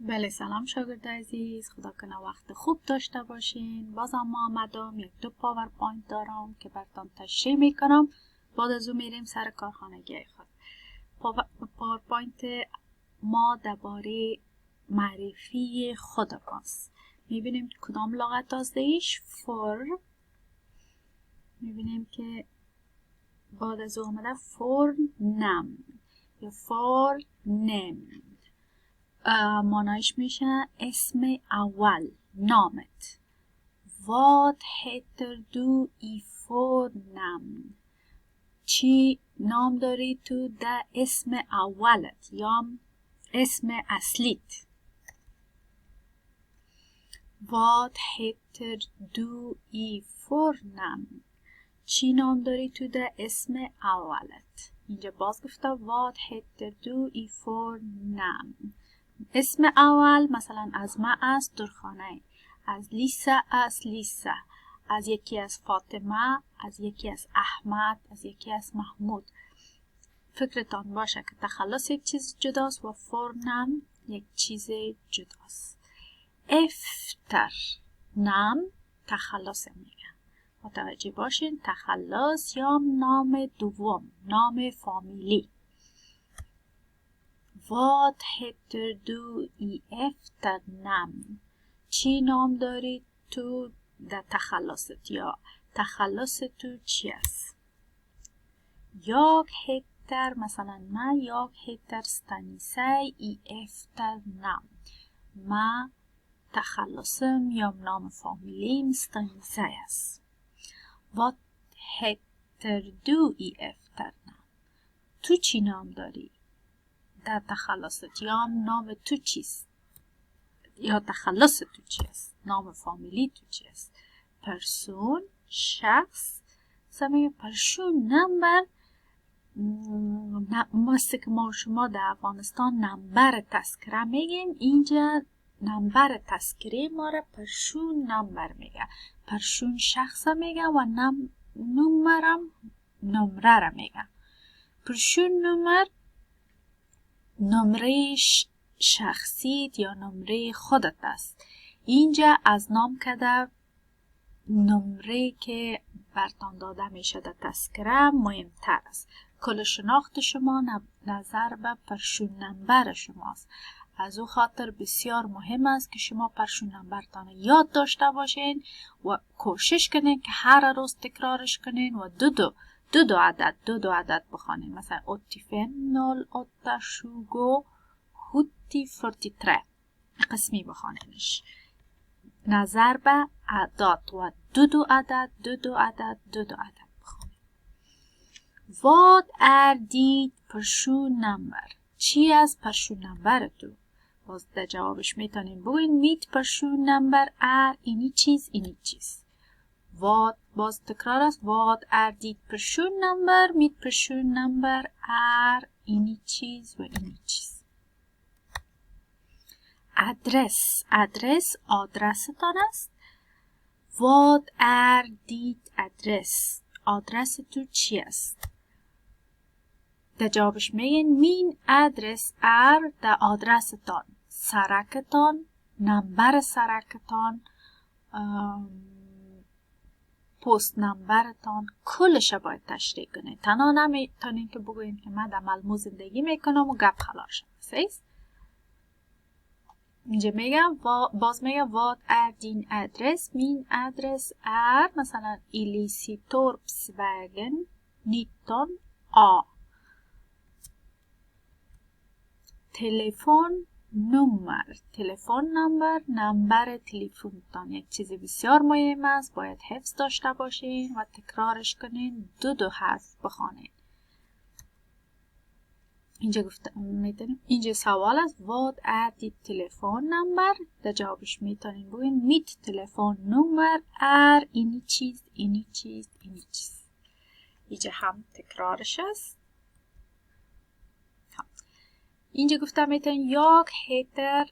بله سلام شاگرد عزیز، خدا کنه وقت خوب داشته باشین. بازم ما آمدم یک دو پاورپوینت دارم که براتون تشریح میکنم. بعد از اون میریم سر کارخانگی خود. پاورپوینت ما درباره معرفی خود ماست. میبینیم کدام لغت دازدهیش فور، میبینیم که بعد از اون آمده فور نم یا فور نم. معنیش میشه اسم اول، نامت. Vad heter du i förnamn؟ چی نام داری تو در اسم اولت یا اسم اصلیت. Vad heter du i förnamn؟ چی نام داری تو در اسم اولت. اینجا باز گفته Vad heter du i förnamn؟ اسم اول مثلا از ما است درخانه، از لیسا است لیسا، از یکی از فاطمه، از یکی از احمد، از یکی از محمود. فکرتان باشه که تخلص یک چیز جداست و فورنم یک چیز جداست. افتر نام تخلص میگه. متوجه باشین تخلص یا نام دوم، نام فامیلی. Vad heter du i efternamn؟ چی نام داری تو در تخلصت یا تخلص تو چی است؟ Jag heter مثلا من jag heter Stanisej i efternamn. من تخلصم یا نام فامیلیم ستانیسای است. Vad heter du i efternamn؟ تو چی نام داری در تخلصت یا نام تو چیست یا تخلص تو چیست، نام فامیلی تو چیست. پرسون شخص سمیه پرسون نمبر مثل که ما شما در افغانستان نمبر تذکره میگیم، اینجا نمبر تذکره ما را پرسون نمبر میگه. پرسون شخص میگه و نمرم نمره را میگه. پرسون نمر نمره شخصیت یا نمره خودت است. اینجا از نام کده نمره که برتان داده میشه در تذکره مهمتر است. کل شناخت شما نظر به پرسون نمبر شماست. از او خاطر بسیار مهم است که شما پرسون نمبرتان یاد داشته باشین و کوشش کنین که هر روز تکرارش کنین و دو عدد بخوانین. مثلا 850820 قسمی بخوانینش نظر به اعداد و دو عدد بخوانین. Vad är ditt personnummer؟ چی از پرسون نمبر تو؟ باز در جوابش میتونین بگوین mitt personnummer är اینی چیز. Vad باز تکرار است. Vad är ditt personnummer؟ mitt personnummer är اینی چیز و اینی چیز. adress آدرستان است. Vad är ditt adress؟ آدرس تو چی است؟ در جوابش میگین min adress är در آدرستان، سرکتان، نمبر سرکتان، پست نمبرتان، کلش باید تشریح کنید. تنها نمیتونین که بگوین که من در ملمو زندگی میکنم و گپ خلاص شد. اینجا میگم باز میگم Vad är din adress؟ min adress är مثلا Elistorpsvägen 19A. تلفن نمبر تلفنتان یک چیز بسیار مهم است. باید حفظ داشته باشین و تکرارش کنین. دو حرف بخوانین. اینجا سوال است Vad är ditt telefonnummer؟ در جوابش میتونین بگین mitt telefonnummer är اینی چیز. اینجا هم تکرارش است. اینجا گفتم میتونین jag heter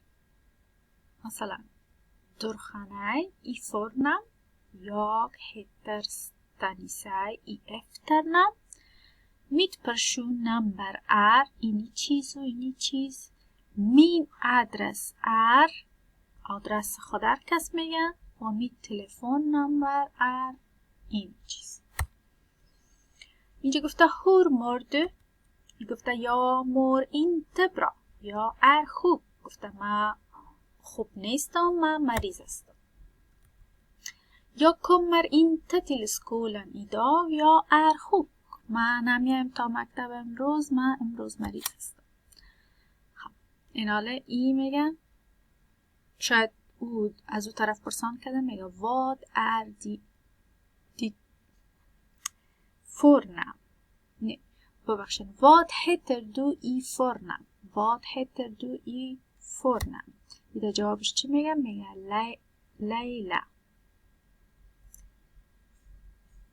مثلا درخانه i förnamn. Jag heter Stanisej i efternamn. Mitt personnummer är اینی چیز و اینی چیز. min adress är آدرس خود کس میگن و mitt telefonnummer är این چیز. اینجا گفته hur mår du؟ گفته jag mår inte bra. jag är خوب. گفته من خوب نیستم، من مریض هستم. jag kommer inte till skolan idag. jag är sjuk. من نمیایم تا مکتب امروز، من امروز مریض هستم. این حاله ای میگن، شاید او از او طرف پرسان کرده، میگه vad är ditt förnamn؟ نه ببخشید، vad heter du i förnamn؟ vad heter du i förnamn؟ ایده جوابش چی میگه؟ میگه لیلا.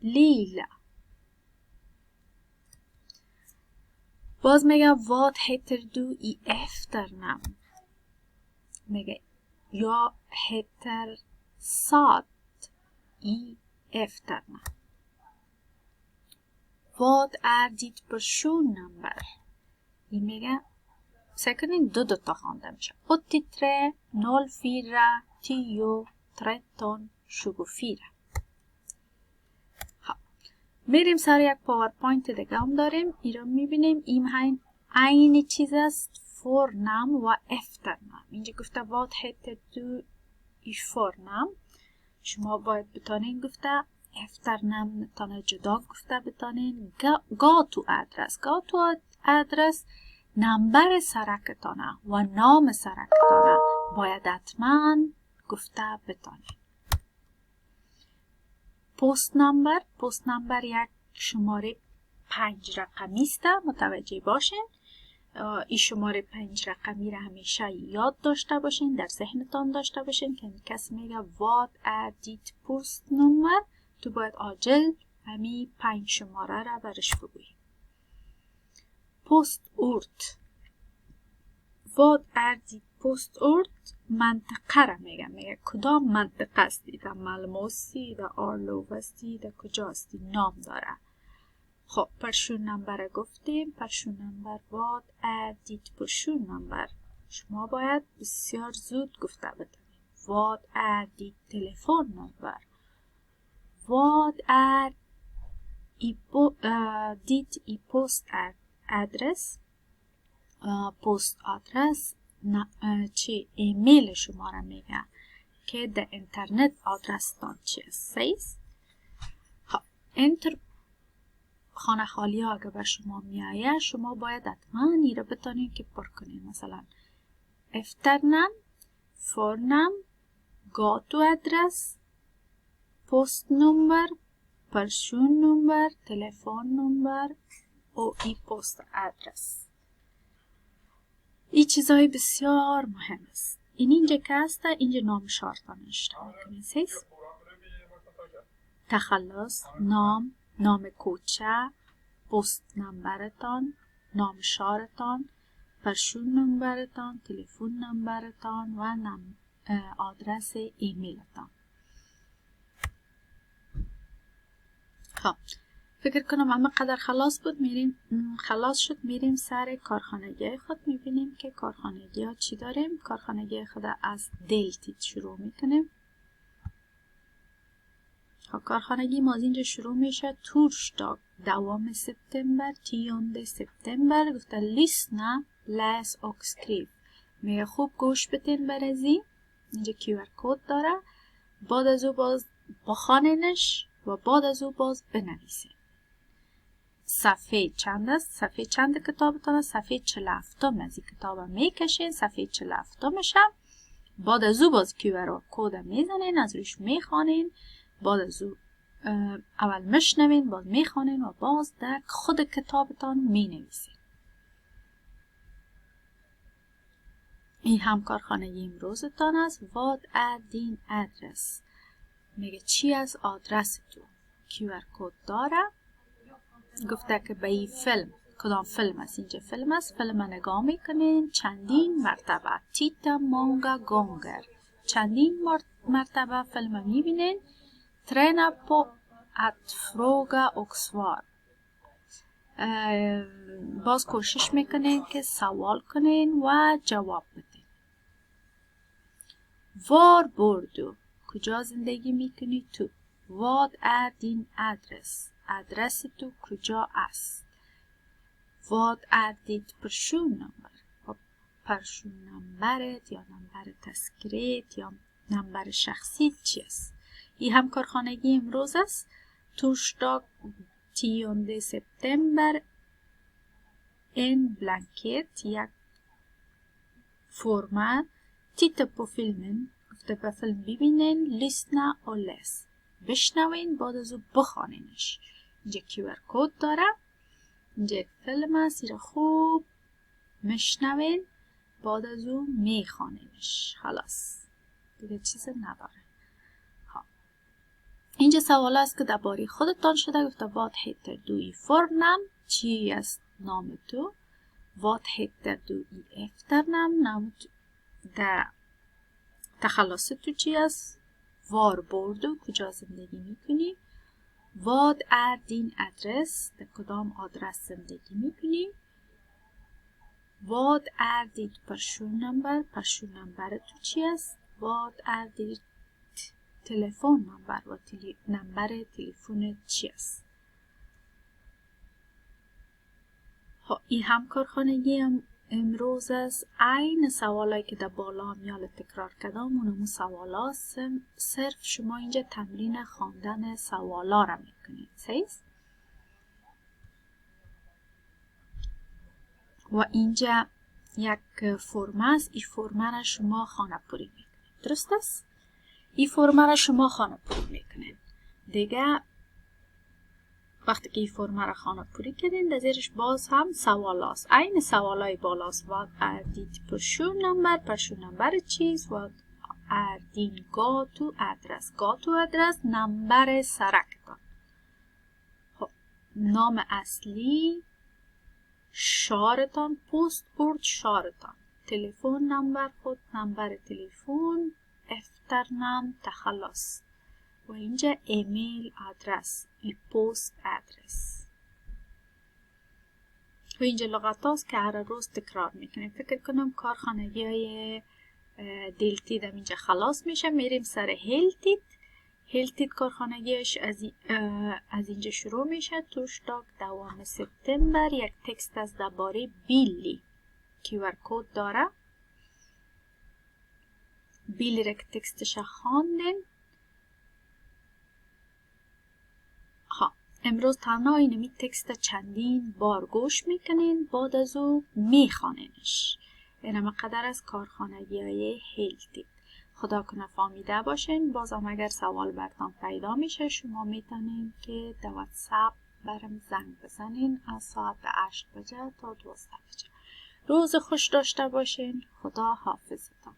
لیلا. باز میگه vad heter du i efternamn؟ میگه jag heter Sad i efternamn. Vad är ditt personnummer؟ این میگه سکنین دو تا خوانده میشه. 83 04 10 13 24. میریم سر یک پاورپوینت دیگه هم داریم. این رو میبینیم این عین چیز است، فورنام و افترنام. اینجا گفته vad heter du i förnamn؟ شما باید بتانین گفته افترنام تانه جدا گفته بتانین. گا تو ادرس. گا تو ادرس نمبر سرکتانه و نام سرکتانه باید حتما گفته بتانین. پست نمبر یک شماره 5 رقمی است، متوجه باشین. این شماره 5 رقمی را همیشه یاد داشته باشین، در ذهنتان داشته باشین که کسی میگه vad är ditt postnummer، تو باید عاجل همین 5 شماره را برش بگویی. postort. vad är ditt postort؟ منطقه را میگه کدام منطقه استی، در ملموسی، در آرلووستی، در کجا استی، نام داره. خب personnummer گفتیم. personnummer vad är ditt personnummer؟ شما باید بسیار زود گفته بدانید. vad är ditt telefonnummer؟ vad är ditt i postadress؟ پست آدرس چی ایمیل شما را میگه که در اینترنت آدرستان چی است. خب انتر خانه خالی ها اگه به شما میایه، شما باید حتما این را بتانید که پر کنید. مثلا افترنام، فورنام، گاتو ادرس، پست نمبر، پرسون نمبر، تلفن نمبر و ای پست ادرس. این چیزهای بسیار مهم است. اینجا که هست، اینجا نام شارتان اشتباه کنید. تخلص، نام کوچه، پست نمبرتان، نام شارتان، پرسون نمبرتان، تلفن نمبرتان و آدرس ایمیلتان. خب فکر کنم همه قدر خلاص شد. میریم سر کارخانگی خود. میبینیم که کارخانگی ها چی داریم. کارخانگی خود از دلتید شروع میکنیم. کارخانگی ما از اینجا شروع میشه. تورشتاگ 2 سپتامبر 10 سپتامبر. گفته لیسنا läs och skriv. میگه خوب گوش بدین برزی. اینجا QR کد داره. بعد از او باز بخوانینش و بعد از او باز بنویسین. صفحه چند است؟ صفحه چند کتابتان است؟ صفحه 47 از این کتاب میکشین. صفحه 47 هم بعد از او باز QR کد میزنین، از روش میخوانین. بعد از او اول مشنوین، باز میخوانین و باز در خود کتابتان مینویسین. این هم کارخانگی امروزتان است. vad är din adress؟ میگه چی از آدرس تو؟ QR کد داره. گفته که به این فیلم، کدام فیلم است؟ اینجا فیلم است. فیلم نگاه میکنین چندین مرتبه. تیتا مونگا گونگر. چندین مرتبه فیلم میبینین. ترینا پو ات فروگا och svar. باز کوشش میکنین که سوال کنین و جواب بدین. وار بردو، کجا زندگی میکنی تو؟ واد är din adress، ادرس تو کجا است؟ واد är ditt personnummer، personnumret یا نمبر تذکرت یا نمبر شخصی چی است؟ این هم کارخانگی امروز است. torsdag 10 september. En blankett، یک فرمه. titta på filmen، گفته به فیلم ببینین. lyssna och läs، بشنوین بعد از او بخوانینش. اینجا QR کد داره، اینجا فیلم است، را خوب میشنوین بعد از او میخوانینش. خلاص دیگه چیز نداره. اینجا سوال است که درباره خودتان شده. گفته vad heter du i förnamn، چی است نام تو؟ vad heter du i efternamn، نام در تخلص تو چی است؟ var bor du، کجا زندگی میکنی؟ vad är din adress، در کدام آدرس زندگی میکنی؟ vad är ditt personnummer، personnummer تو چی است؟ vad är ditt telefonnummer، و نمبر تلفن چی است؟ این هم کارخانگی امروز است. این سوالایی که در بالا هم یال تکرار کردم اونمو سوالا، صرف شما اینجا تمرین خواندن سوالا را میکنید. سیز و اینجا یک فرم است. این فرم را شما خانه پوری میکنید. درست است؟ این فرم را شما خانه پوری میکنید. دیگه وقتی که این فرم را خانه پوری کردین در زیرش باز هم سوال است. این سوال های بالاست. vad är ditt personnummer، personnummer چیست؟ vad är din gatuadress، gatuadress نمبر سرکتان. خب نام اصلی شهرتان، پست برد شهرتان، تلفن نمبر خود، نمبر تلفن، افترنام تخلص و اینجا ایمیل آدرس، پست آدرس. و اینجا لغت هاست که هر روز تکرار میکنیم. فکر کنم کارخانگی های دلتید هم اینجا خلاص میشه. میریم سر هلتید. هلتید کارخانگیش از اینجا شروع میشه. torsdag 2 سپتامبر. یک تکست از درباره بیلی QR کد داره. بیلی را که تکستش خواندین. امروز تنها اینمی تکست چندین بار گوش میکنین بعد از او میخوانینش. اینم قدر از کارخانگی های هلتید. خدا کنه فهمیده باشین. بازم اگر سوال براتون پیدا میشه شما میتونین که در واتساپ برام زنگ بزنین از ساعت 8 بجه تا 12 بجه. روز خوش داشته باشین. خدا حافظتان.